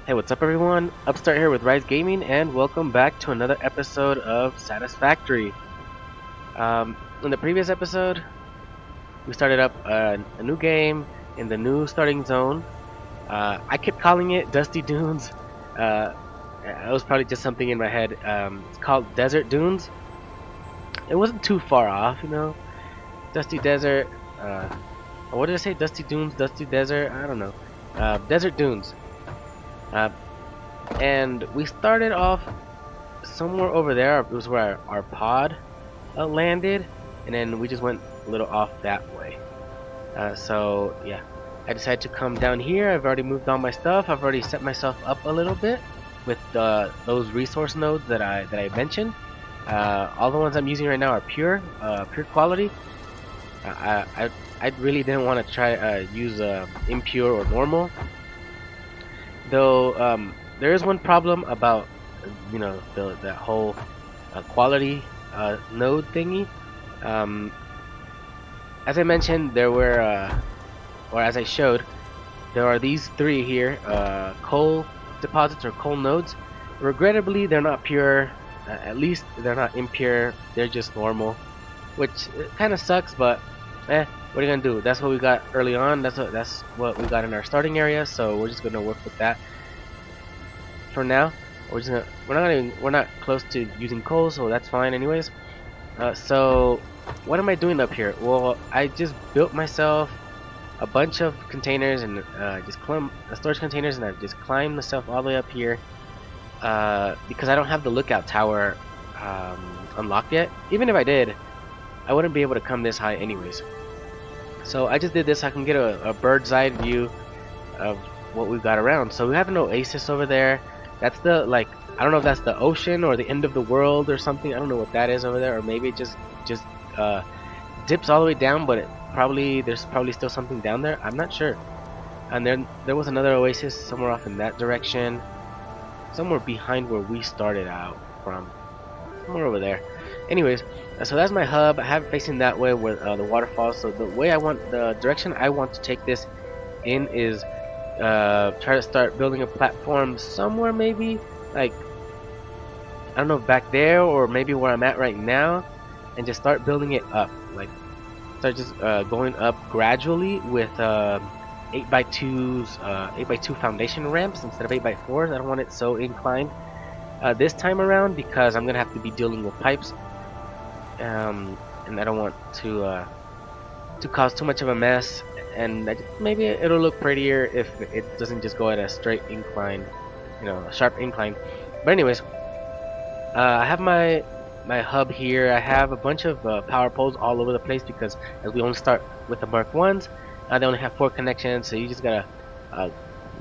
Hey, what's up everyone? Upstart here with RyXe Gaming, and welcome back to another episode of Satisfactory. In the previous episode, we started up a new game in the new starting zone. I kept calling it Dusty Dunes. It was probably just something in my head. It's called Desert Dunes. It wasn't too far off, you know. Dusty Desert. What did I say? Dusty Dunes, Dusty Desert. I don't know. Desert Dunes. Uh, and we started off somewhere over there. It was where our pod landed, and then we just went a little off that way. So yeah, I decided to come down here. I've already moved all my stuff. I've already set myself up a little bit with those resource nodes that I mentioned. All the ones I'm using right now are pure quality. I really didn't want to try use impure or normal, though. There is one problem about that whole quality node thingy. Um, as I mentioned, there were, or as I showed, there are these three here, coal deposits or coal nodes. Regrettably, they're not pure. At least they're not impure. They're just normal, which kind of sucks. But what are you gonna do? That's what we got early on. That's what we got in our starting area. So we're just gonna work with that for now. We're not close to using coal, so that's fine anyways. So what am I doing up here? Well, I just built myself a bunch of containers and storage containers, and I've just climbed myself all the way up here because I don't have the lookout tower unlocked yet. Even if I did, I wouldn't be able to come this high anyways. So I just did this so I can get a bird's eye view of what we've got around. So we have an oasis over there. That's the, I don't know if that's the ocean or the end of the world or something. I don't know what that is over there, or maybe it just dips all the way down, but there's probably still something down there. I'm not sure. And then there was another oasis somewhere off in that direction, somewhere behind where we started out from, somewhere over there. Anyways, so that's my hub. I have it facing that way where the waterfalls. So the direction I want to take this in is try to start building a platform somewhere, maybe like, I don't know, back there or maybe where I'm at right now, and just start building it up. Like, start just going up gradually with 8x2s, 8x2 foundation ramps instead of 8x4s. I don't want it so inclined this time around because I'm gonna have to be dealing with pipes, and I don't want to cause too much of a mess. And maybe it'll look prettier if it doesn't just go at a straight incline, a sharp incline. But anyways, I have my hub here. I have a bunch of power poles all over the place because as we only start with the Mark 1s, they only have 4 connections, so you just gotta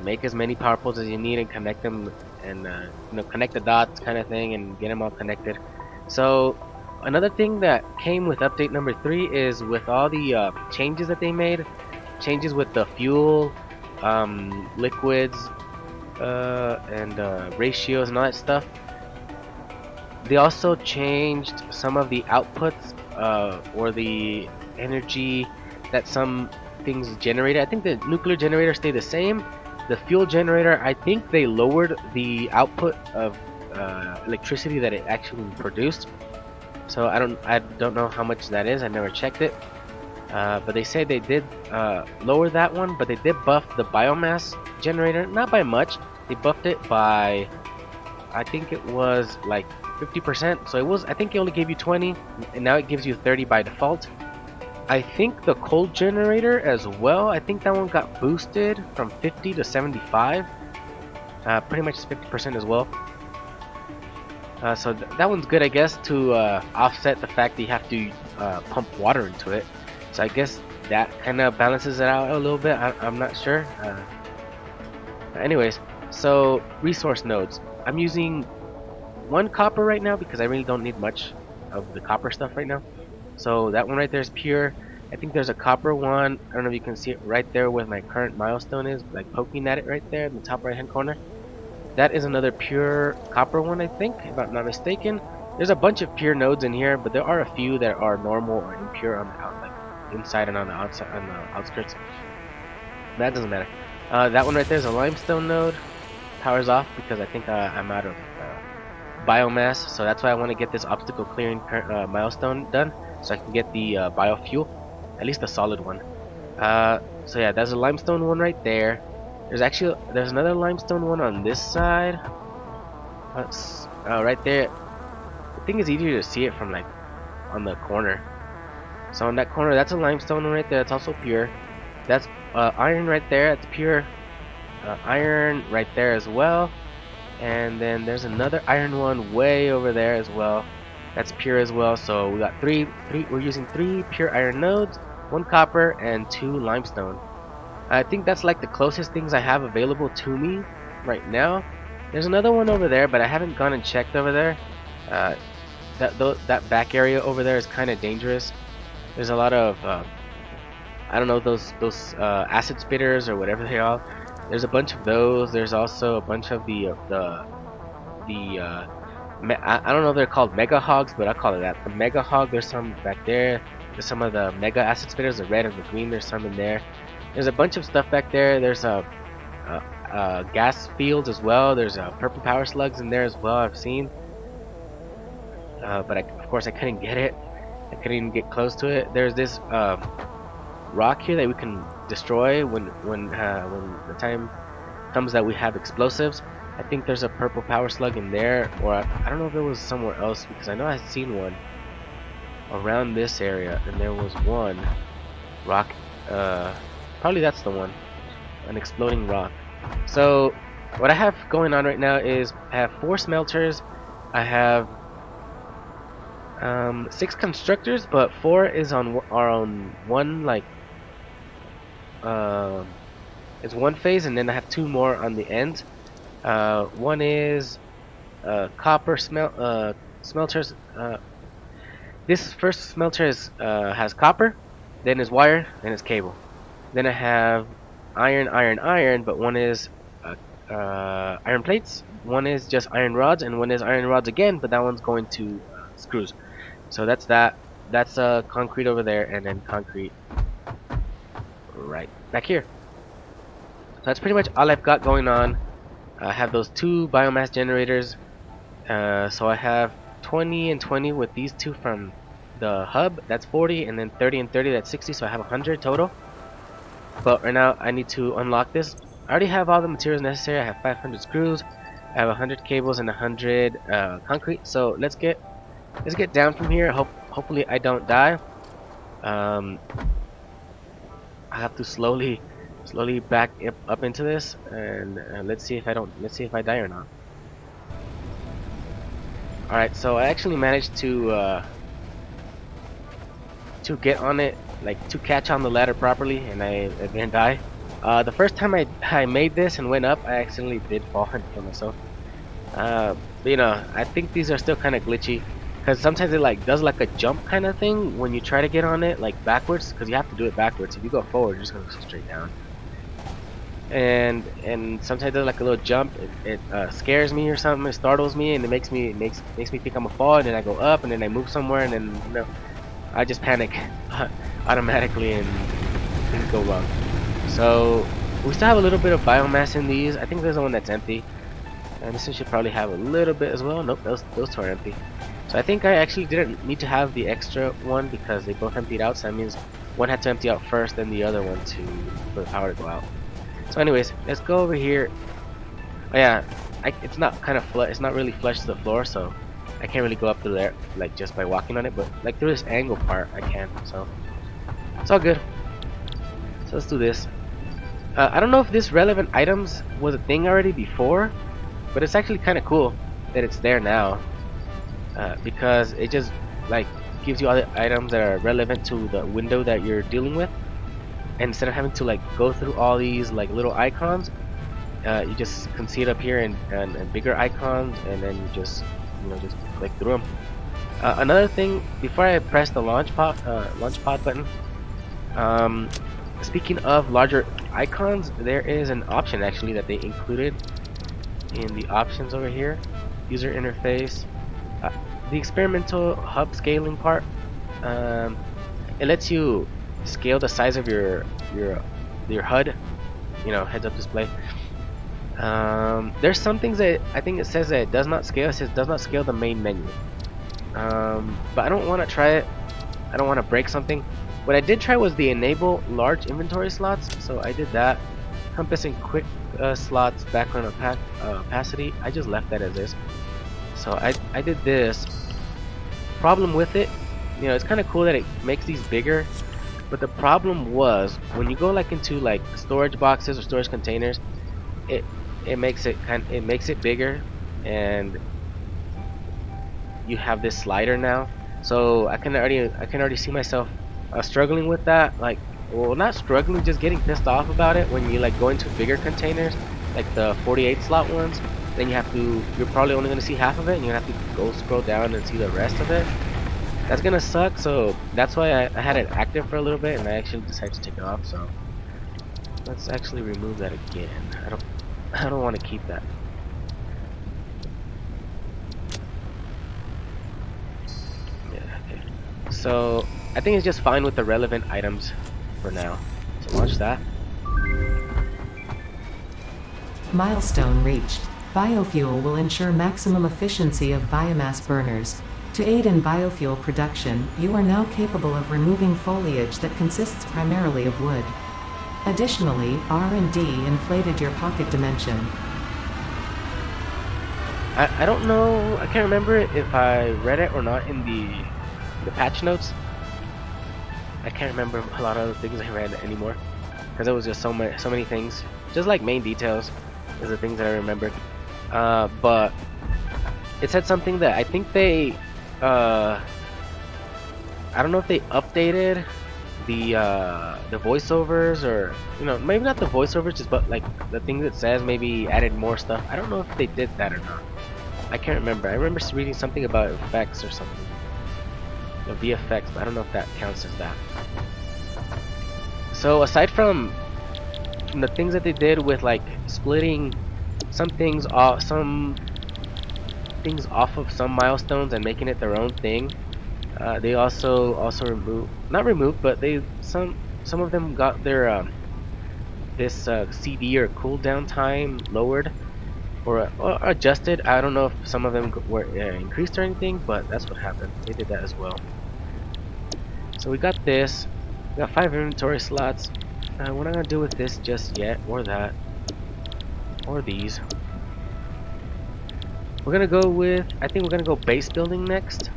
make as many power poles as you need and connect them, and connect the dots kind of thing and get them all connected. So another thing that came with update number 3 is with all the changes that they made, changes with the fuel, liquids, and ratios and all that stuff. They also changed some of the outputs or the energy that some things generated. I think the nuclear generator stayed the same. The fuel generator, I think they lowered the output of electricity that it actually produced. So I don't know how much that is. I never checked it. But they say they did lower that one, but they did buff the biomass generator, not by much. They buffed it by, I think it was like 50%. So I think it only gave you 20, and now it gives you 30 by default. I think the cold generator as well, I think that one got boosted from 50 to 75. Pretty much 50% as well. So that one's good, I guess, to offset the fact that you have to pump water into it. So I guess that kind of balances it out a little bit. I'm not sure. Anyways, so resource nodes. I'm using 1 copper right now because I really don't need much of the copper stuff right now. So that one right there is pure. I think there's a copper one. I don't know if you can see it right there where my current milestone is, like poking at it right there in the top right hand corner. That is another pure copper one, I think, if I'm not mistaken. There's a bunch of pure nodes in here, but there are a few that are normal or impure on the inside and on the outside, on the outskirts. That doesn't matter. That one right there is a limestone node. powers off because I think I'm out of biomass, so that's why I want to get this obstacle clearing milestone done, so I can get the biofuel, at least the solid one. So yeah, there's a limestone one right there. There's another limestone one on this side. Right there. I think it's easier to see it from like on the corner. So on that corner, that's a limestone one right there. That's also pure. That's iron right there. That's pure iron right there as well. And then there's another iron one way over there as well. That's pure as well. So we got three. We're using 3 pure iron nodes, 1 copper, and 2 limestone. I think that's like the closest things I have available to me right now. There's another one over there, but I haven't gone and checked over there. Uh, that back area over there is kind of dangerous. There's a lot of I don't know, those acid spitters or whatever they are. There's a bunch of those. There's also a bunch of I don't know if they're called mega hogs, but I call it that. The mega hog. There's some back there. There's some of the mega acid spitters, the red and the green. There's some in there. There's a bunch of stuff back there. There's gas fields as well. There's purple power slugs in there as well. I've seen, but of course I couldn't get it. I couldn't even get close to it. There's this rock here that we can destroy when the time comes that we have explosives. I think there's a purple power slug in there, or I don't know if it was somewhere else because I know I've seen one around this area, and there was one rock. Probably that's the one, an exploding rock. So what I have going on right now is I have 4 smelters. I have 6 constructors, but 4 is are on one like it's one phase, and then I have 2 more on the end. One is copper smelters. This first smelter has copper, then is wire, then is cable. Then I have iron, but one is iron plates, one is just iron rods, and one is iron rods again, but that one's going to screws. So that's that. That's concrete over there, and then concrete right back here. So that's pretty much all I've got going on. I have those 2 biomass generators. So I have 20 and 20 with these 2 from the hub. That's 40, and then 30 and 30. That's 60. So I have 100 total. But right now I need to unlock this. I already have all the materials necessary. I have 500 screws. I have 100 cables and 100 concrete. So let's get down from here. Hopefully I don't die. I have to slowly back up into this, and let's see if I die or not. All right, so I actually managed to get on it, like to catch on the ladder properly, and I didn't die. The first time I made this and went up, I accidentally did fall and kill myself. But, you know, I think these are still kind of glitchy, because sometimes it like does like a jump kind of thing when you try to get on it, like backwards, because you have to do it backwards. If you go forward, you're just gonna go straight down. And sometimes it does like a little jump. It scares me or something. It startles me, and it makes me think I'm gonna fall. And then I go up, and then I move somewhere, and then you know, I just panic automatically, and things go wrong. So we still have a little bit of biomass in these. I think there's one that's empty, and this one should probably have a little bit as well. Nope, those 2 are empty. So I think I actually didn't need to have the extra one because they both emptied out. So that means one had to empty out first, then the other one for the power to go out. So anyways, let's go over here. Oh yeah, it's not it's not really flush to the floor, so I can't really go up to there like just by walking on it, but like through this angle part I can, so it's all good. So let's do this. I don't know if this relevant items was a thing already before, but it's actually kind of cool that it's there now, because it just like gives you all the items that are relevant to the window that you're dealing with. And instead of having to like go through all these like little icons, you just can see it up here and bigger icons, and then you just just click through them. Another thing, before I press the launch pod button, speaking of larger icons, there is an option actually that they included in the options over here. User interface, the experimental hub scaling part. It lets you scale the size of your HUD, heads up display, There's some things that I think it says that it does not scale. It says does not scale the main menu. But I don't want to try it. I don't want to break something. What I did try was the enable large inventory slots. So I did that. Compass and quick slots, background opacity. I just left that as is. So I did this. Problem with it, you know, it's kind of cool that it makes these bigger. But the problem was when you go like into like storage boxes or storage containers, it makes it bigger, and you have this slider now. So I can already see myself struggling with that. Like, well, not struggling, just getting pissed off about it when you like go into bigger containers, like the 48 slot ones. Then you're probably only gonna see half of it, and you're gonna have to go scroll down and see the rest of it. That's gonna suck. So that's why I had it active for a little bit, and I actually decided to take it off. So let's actually remove that again. I don't want to keep that. So I think it's just fine with the relevant items for now. So launch that. Milestone reached. Biofuel will ensure maximum efficiency of biomass burners. To aid in biofuel production, you are now capable of removing foliage that consists primarily of wood. Additionally, R&D inflated your pocket dimension. I don't know. I can't remember if I read it or not in the patch notes. I can't remember a lot of the things I read anymore because it was just so many things. Just like main details is the things that I remembered. But it said something that I think they I don't know if they updated the voiceovers, or you know, maybe not the voiceovers, just but like the thing that says maybe added more stuff. I don't know if they did that or not. I can't remember. I remember reading something about effects or something. The VFX, but I don't know if that counts as that. So aside from the things that they did with like splitting some things off of some milestones and making it their own thing, they also not removed, but some of them got their this CD or cooldown time lowered or adjusted. I don't know if some of them were increased or anything, but that's what happened. They did that as well. So we got this. We got 5 inventory slots. We're not gonna deal with this just yet, or that, or these. We're gonna go with. I think we're gonna go base building next.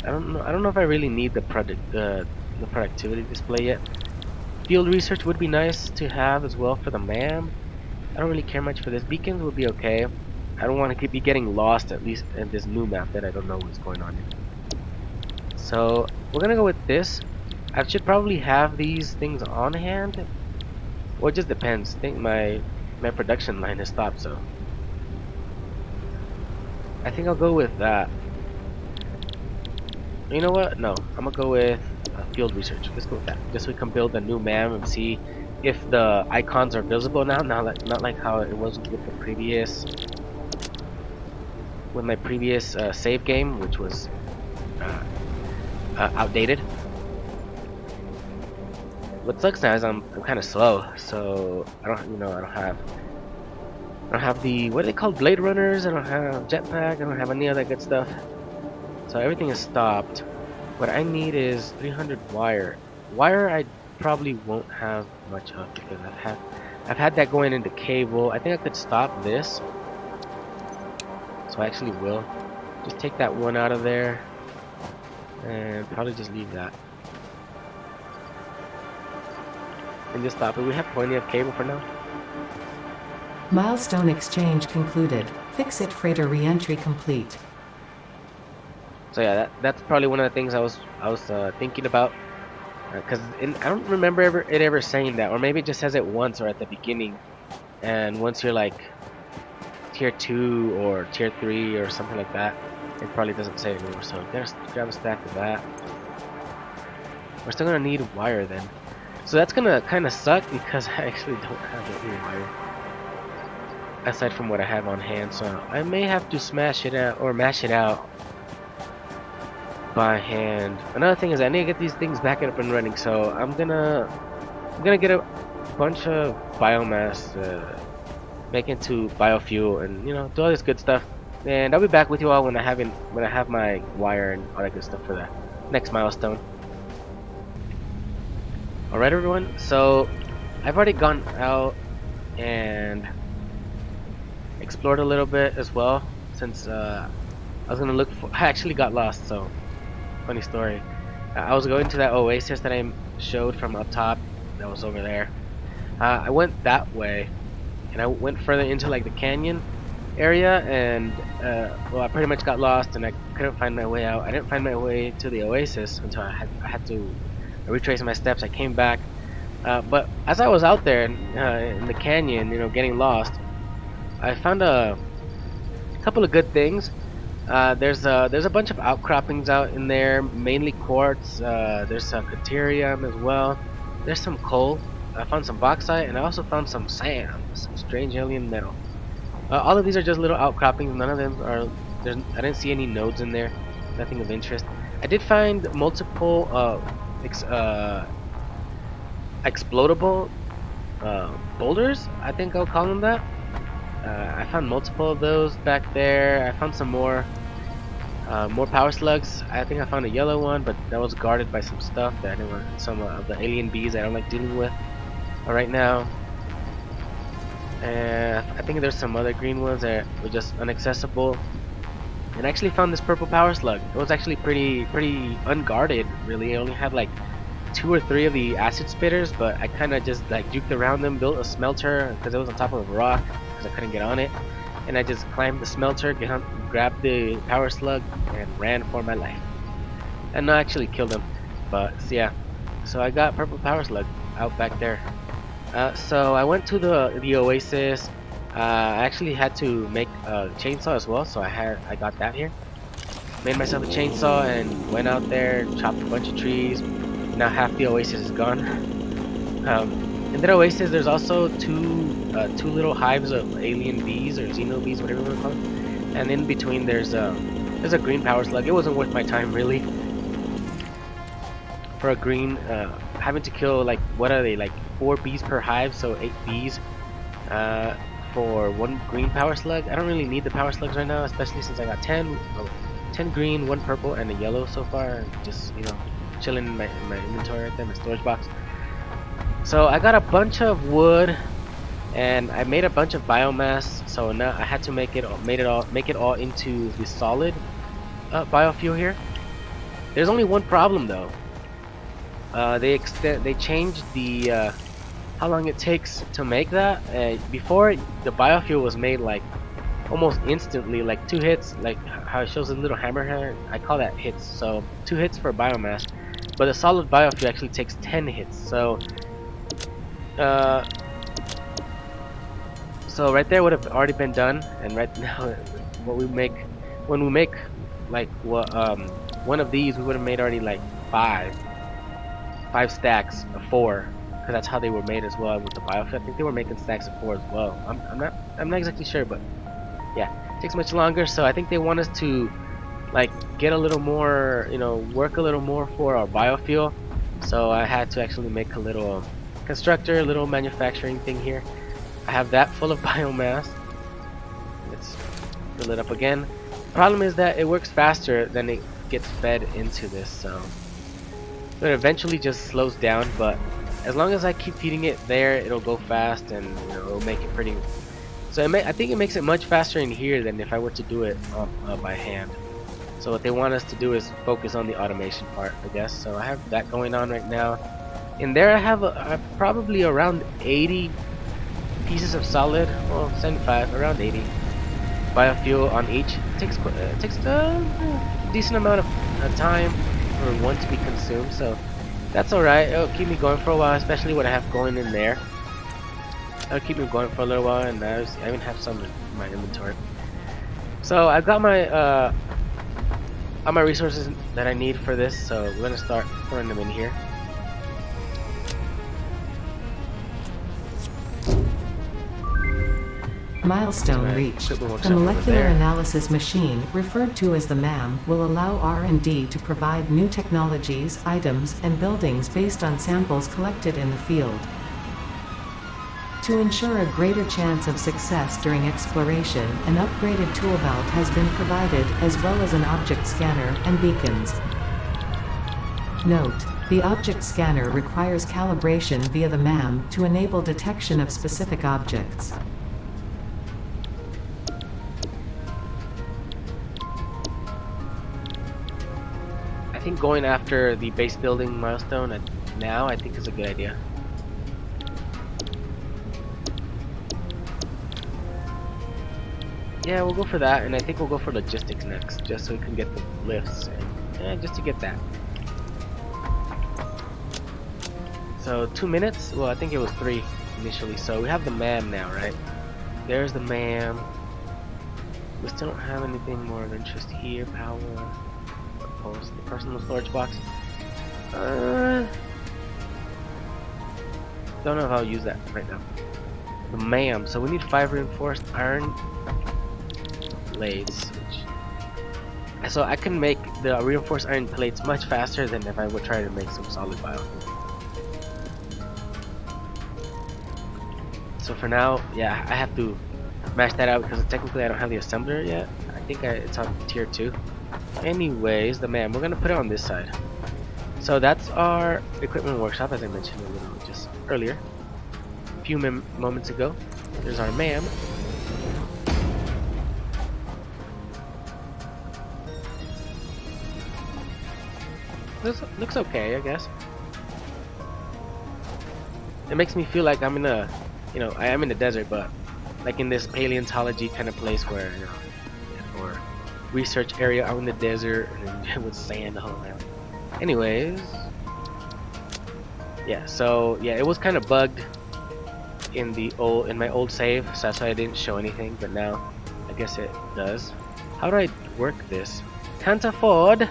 I don't know if I really need the productivity display yet. Field research would be nice to have as well for the MAM. I don't really care much for this. Beacons would be okay. I don't want to be getting lost, at least in this new map that I don't know what's going on in. So we're gonna go with this. I should probably have these things on hand. Well, it just depends. I think my production line has stopped, so I think I'll go with that. You know what? No, I'm gonna go with field research. Let's go with that. Just so we can build a new MAM and see if the icons are visible now. Not like how it was with the previous, with my previous save game, which was outdated. What sucks now is I'm kind of slow, so I don't have the, what are they called, Blade Runners. I don't have jetpack. I don't have any of that good stuff. So everything is stopped. What I need is 300 wire. Wire I probably won't have much of because I've had that going into cable. I think I could stop this. So I actually will. Just take that one out of there and probably just leave that. And just stop it. We have plenty of cable for now. Milestone exchange concluded. FICSIT freighter re-entry complete. So yeah, that's probably one of the things I was thinking about, because I don't remember it ever saying that, or maybe it just says it once or at the beginning, and once you're like tier 2 or tier 3 or something like that, it probably doesn't say it anymore. So gotta grab a stack of that. We're still gonna need wire then, so that's gonna kind of suck because I actually don't have any wire aside from what I have on hand. So I may have to smash it out or mash it out by hand. Another thing is I need to get these things back up and running, so I'm gonna get bunch of biomass, make into biofuel, and do all this good stuff. And I'll be back with you all when I have my wire and all that good stuff for the next milestone. All right, everyone. So I've already gone out and explored a little bit as well, since I was gonna look for. I actually got lost, so funny story. I was going to that oasis that I showed from up top. That was over there. I went that way, and I went further into like the canyon area, and well, I pretty much got lost, and I couldn't find my way out. I didn't find my way to the oasis until I had to retrace my steps. I came back, but as I was out there in the canyon, getting lost, I found a couple of good things. There's a bunch of outcroppings out in there, mainly quartz. There's caterium as well. There's some coal. I found some bauxite, and I also found some sand, some strange alien metal. All of these are just little outcroppings. None of them are. I didn't see any nodes in there. Nothing of interest. I did find multiple explodable boulders. I think I'll call them that. I found multiple of those back there. I found some more power slugs. I think I found a yellow one, but that was guarded by some stuff that I didn't want. Some of the alien bees I don't like dealing with right now. And I think there's some other green ones that were just inaccessible. And I actually found this purple power slug. It was actually pretty unguarded, really. I only had like 2 or 3 of the acid spitters, but I kind of just like juked around them, built a smelter because it was on top of a rock because I couldn't get on it, and I just climbed the smelter, grabbed the power slug, and ran for my life. And I actually killed him, but yeah. So I got purple power slug out back there. So I went to the oasis. I actually had to make a chainsaw as well, so I got that here. Made myself a chainsaw and went out there, chopped a bunch of trees. Now half the oasis is gone. In that oasis, there's also two little hives of alien bees or xeno bees, whatever you want to call them. And in between, there's a green power slug. It wasn't worth my time really. For a green, having to kill like, what are they, like 4 bees per hive, so 8 bees for 1 green power slug. I don't really need the power slugs right now, especially since I got 10 green, 1 purple, and a yellow so far. And just chilling in my inventory right there, my storage box. So I got a bunch of wood, and I made a bunch of biomass. So now I had to make it all into the solid biofuel here. There's only one problem though. They changed the how long it takes to make that. Before, the biofuel was made like almost instantly, like 2 hits, like how it shows a little hammer here. I call that hits. So 2 hits for biomass, but the solid biofuel actually takes 10 hits. So so right there would have already been done, and right now when we make like one of these, we would have made already like 5 stacks of 4, because that's how they were made as well with the biofuel. I think they were making stacks of 4 as well. I'm not exactly sure, but yeah, it takes much longer. So I think they want us to like get a little more, work a little more for our biofuel. So I had to actually make a little constructor, a little manufacturing thing here. I have that full of biomass. Let's fill it up again. The problem is that it works faster than it gets fed into this, so it eventually just slows down. But as long as I keep feeding it there, it'll go fast, and it'll make it pretty. So I think it makes it much faster in here than if I were to do it by hand. So what they want us to do is focus on the automation part, I guess. So I have that going on right now. In there I have probably around 80 pieces of solid, well 75, around 80 biofuel on each. It takes a decent amount of time for one to be consumed, so that's alright. It'll keep me going for a while, especially what I have going in there. It'll keep me going for a little while, and I even have some in my inventory. So I've got my all my resources that I need for this, so we're gonna start throwing them in here. Milestone reached. The molecular analysis machine, referred to as the MAM, will allow R&D to provide new technologies, items, and buildings based on samples collected in the field. To ensure a greater chance of success during exploration, an upgraded tool belt has been provided, as well as an object scanner and beacons. Note: the object scanner requires calibration via the MAM to enable detection of specific objects. I think going after the base building milestone now, I think is a good idea. Yeah, we'll go for that, and I think we'll go for logistics next, just so we can get the lifts, and just to get that. So 2 minutes? Well, I think it was 3 initially. So we have the MAM now, right? There's the MAM. We still don't have anything more of interest here. Power, post, the personal storage box. Don't know if I'll use that right now. The MAM. So we need 5 reinforced iron blades. So I can make the reinforced iron plates much faster than if I would try to make some solid biofuel. So for now, yeah, I have to mash that out because technically I don't have the assembler yet. I think it's on tier 2. Anyways, the MAM, we're gonna put it on this side. So that's our equipment workshop, as I mentioned a little just earlier, a few moments ago. There's our MAM. This looks okay, I guess. It makes me feel like I'm in a, I am in the desert, but like in this paleontology kind of place where, or research area out in the desert and with sand all around. Anyways, yeah. So yeah, it was kind of bugged in my old save, so that's why I didn't show anything. But now, I guess it does. How do I work this? Can't afford.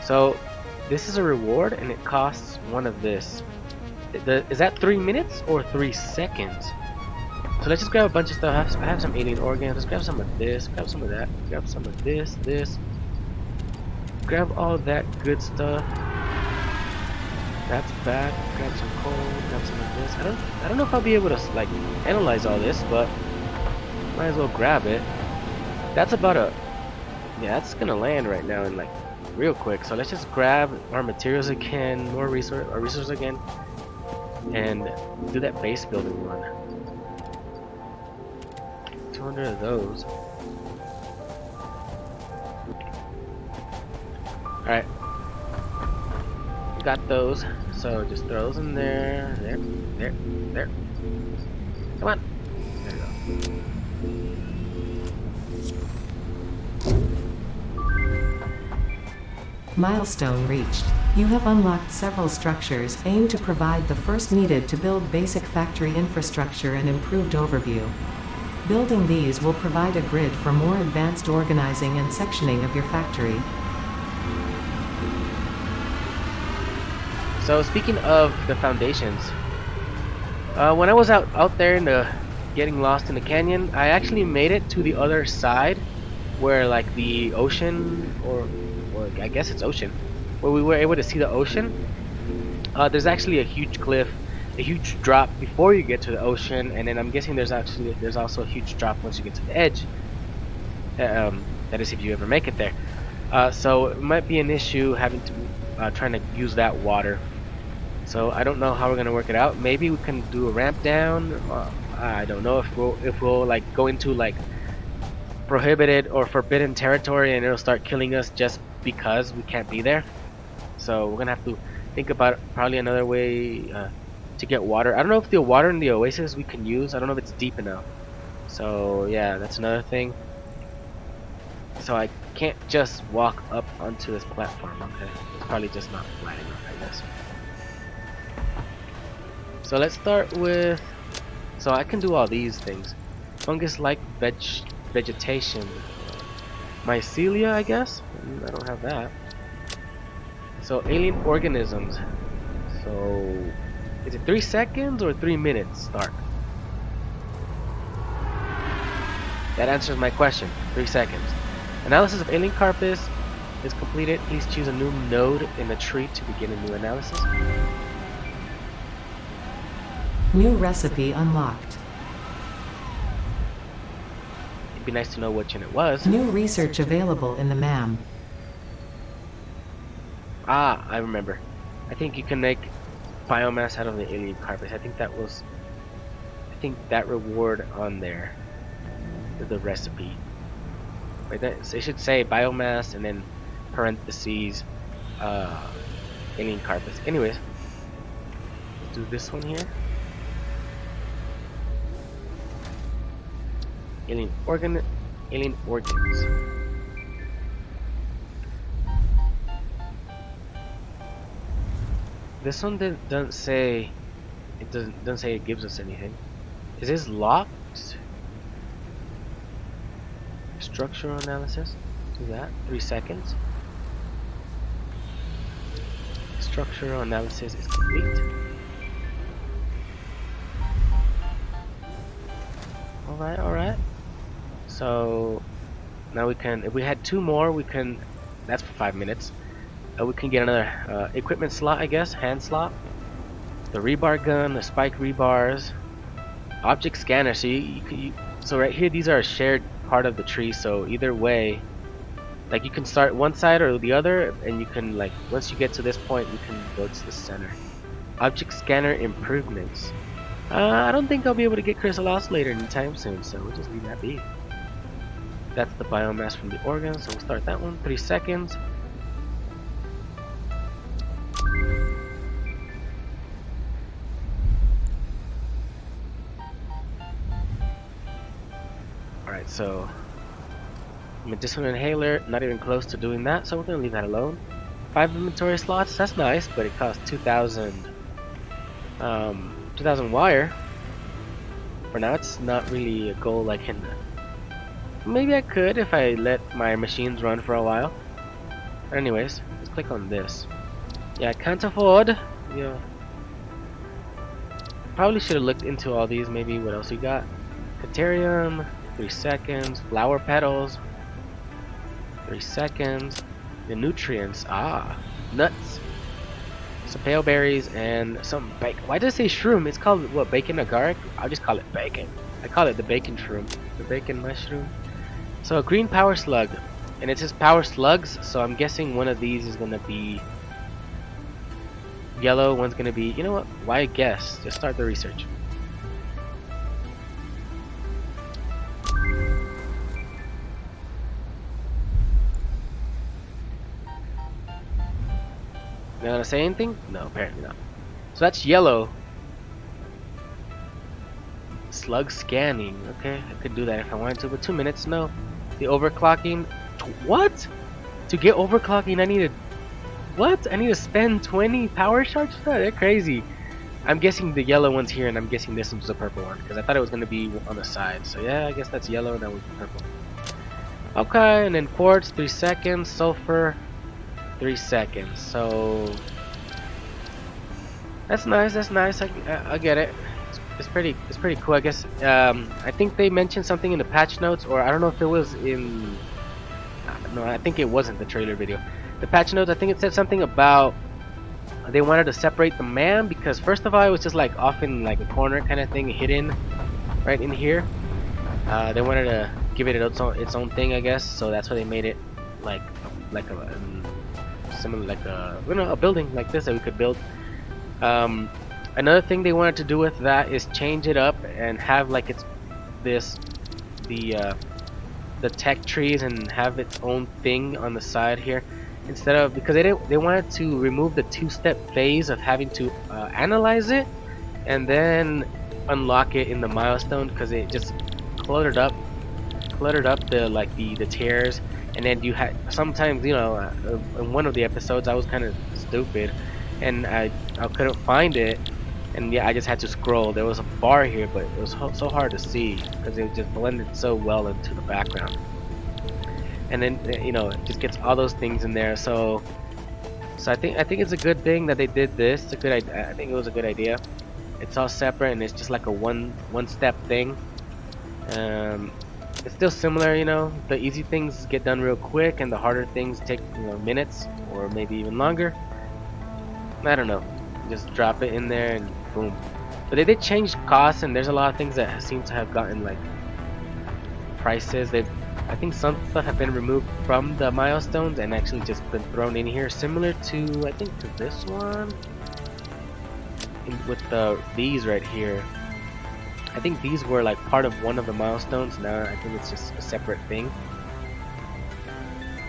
So this is a reward, and it costs 1 of this. Is that 3 minutes or 3 seconds? So let's just grab a bunch of stuff. I have some alien organs. Let's grab some of this, grab some of that, grab some of this, grab all that good stuff. That's bad. Grab some coal, grab some of this. I don't know if I'll be able to like analyze all this, but might as well grab it. That's about yeah, that's gonna land right now in like real quick. So let's just grab our materials again, more resources again, and do that base building one. 200 of those. Alright. Got those. So just throw those in there. There. Come on. There we go. Milestone reached. You have unlocked several structures aimed to provide the first needed to build basic factory infrastructure and improved overview. Building these will provide a grid for more advanced organizing and sectioning of your factory. So speaking of the foundations, when I was out there in the getting lost in the canyon, I actually made it to the other side, where like the ocean, or I guess it's ocean, where we were able to see the ocean. There's actually a huge cliff, a huge drop before you get to the ocean, and then I'm guessing there's also a huge drop once you get to the edge. That is if you ever make it there. So it might be an issue having to trying to use that water. So I don't know how we're gonna work it out. Maybe we can do a ramp down. I don't know if we'll like go into like prohibited or forbidden territory and it'll start killing us just because we can't be there. So we're gonna have to think about probably another way to get water. I don't know if the water in the oasis we can use. I don't know if it's deep enough. So yeah, that's another thing. So I can't just walk up onto this platform. Okay, it's probably just not flat enough, I guess. So let's start with. So I can do all these things. Fungus-like vegetation. Mycelia, I guess. I don't have that. So alien organisms. So is it 3 seconds or 3 minutes start? That answers my question. 3 seconds. Analysis of alien carpus is completed. Please choose a new node in the tree to begin a new analysis. New recipe unlocked. It'd be nice to know which one it was. New research available in the MAM. Ah, I remember. I think you can make biomass out of the alien carpet. I think that reward on there is the recipe. Right, it should say biomass and then parentheses alien carpets. Anyways, let's do this one here. Alien organs. This one doesn't say. It doesn't say it gives us anything. Is this locked? Structural analysis. Do that. 3 seconds. Structural analysis is complete. Alright. So now we can, if we had 2 more, we can, that's for 5 minutes. We can get another equipment slot, I guess, hand slot. The rebar gun, the spike rebars, object scanner. So so right here, these are a shared part of the tree. So either way, like you can start one side or the other, and you can like once you get to this point, you can go to the center. Object scanner improvements. I don't think I'll be able to get crystal oscillator anytime soon, so we'll just leave that be. That's the biomass from the organ, so we'll start that one. 3 seconds. Alright, so medicinal inhaler, not even close to doing that, so we're gonna leave that alone. 5 inventory slots, that's nice, but it costs 2,000 wire. For now, it's not really a goal I can. Maybe I could if I let my machines run for a while. Anyways, let's click on this. Yeah, I can't afford. Yeah. Probably should have looked into all these. Maybe what else we got? Deuterium, 3 seconds. Flower petals, 3 seconds. The nutrients, nuts. Some pale berries and some bacon. Why does it say shroom? It's called what? Bacon agaric? I'll just call it bacon. I call it the bacon shroom, the bacon mushroom. So a green power slug, and it says power slugs. So I'm guessing one of these is gonna be yellow. One's gonna be. You know what? Why guess? Just start the research. You gonna say anything? No, apparently not. So that's yellow. Slug scanning. Okay, I could do that if I wanted to, but 2 minutes, no. The overclocking. What? To get overclocking, I need what? I need to spend 20 power shards for that? They're crazy. I'm guessing the yellow one's here, and I'm guessing this one's the purple one, because I thought it was gonna be on the side. So yeah, I guess that's yellow, and that was purple. Okay, and then quartz, 3 seconds. Sulfur, 3 seconds. So that's nice. That's nice. I get it. It's pretty cool, I guess. I think they mentioned something in the patch notes, or I don't know if it was in. No, I think it wasn't the trailer video. The patch notes. I think it said something about they wanted to separate the man because first of all, it was just like off in like a corner kind of thing, hidden right in here. They wanted to give it its own thing, I guess. So that's why they made it like a similar like a building like this that we could build. Another thing they wanted to do with that is change it up and have like the tech trees and have its own thing on the side here instead of, because they wanted to remove the 2-step phase of having to analyze it and then unlock it in the milestone, because it just cluttered up the tiers. And then you had sometimes, you know, in one of the episodes I was kind of stupid and I couldn't find it, and yeah, I just had to scroll. There was a bar here, but it was so hard to see because it just blended so well into the background. And then you know, it just gets all those things in there. So I think it's a good thing that they did this. It's a good I think it was a good idea. It's all separate and it's just like a one-step thing. It's still similar, you know. The easy things get done real quick, and the harder things take, you know, minutes or maybe even longer. I don't know. Just drop it in there and boom. But they did change costs, and there's a lot of things that seem to have gotten like prices. I think some stuff have been removed from the milestones and actually just been thrown in here, similar to I think to this one, with these right here. I think these were like part of one of the milestones. Now I think it's just a separate thing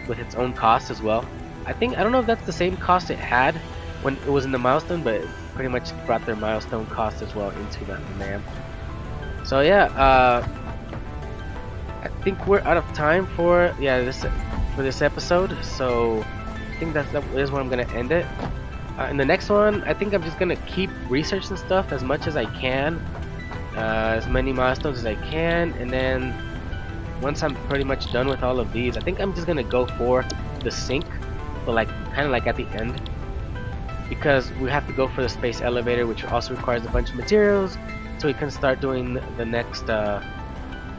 with its own cost as well. I don't know if that's the same cost it had when it was in the milestone, but it pretty much brought their milestone cost as well into that NAM. So yeah, I think we're out of time for this episode. So I think that is where I'm gonna end it. In the next one, I think I'm just gonna keep researching stuff as much as I can, as many milestones as I can, and then once I'm pretty much done with all of these, I think I'm just gonna go for the sink, but like kind of like at the end, because we have to go for the space elevator, which also requires a bunch of materials, so we can start doing the next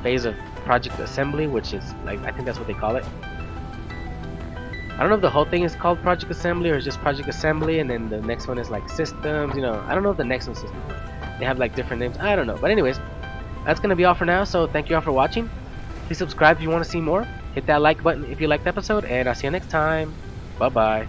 phase of project assembly, which is like, I think that's what they call it. I don't know if the whole thing is called project assembly or just project assembly, and then the next one is like systems. I don't know if the next one's systems. They have like different names. I don't know. But anyways, that's gonna be all for now. So thank you all for watching. Please subscribe if you want to see more. Hit that like button if you liked the episode, and I'll see you next time. Bye bye.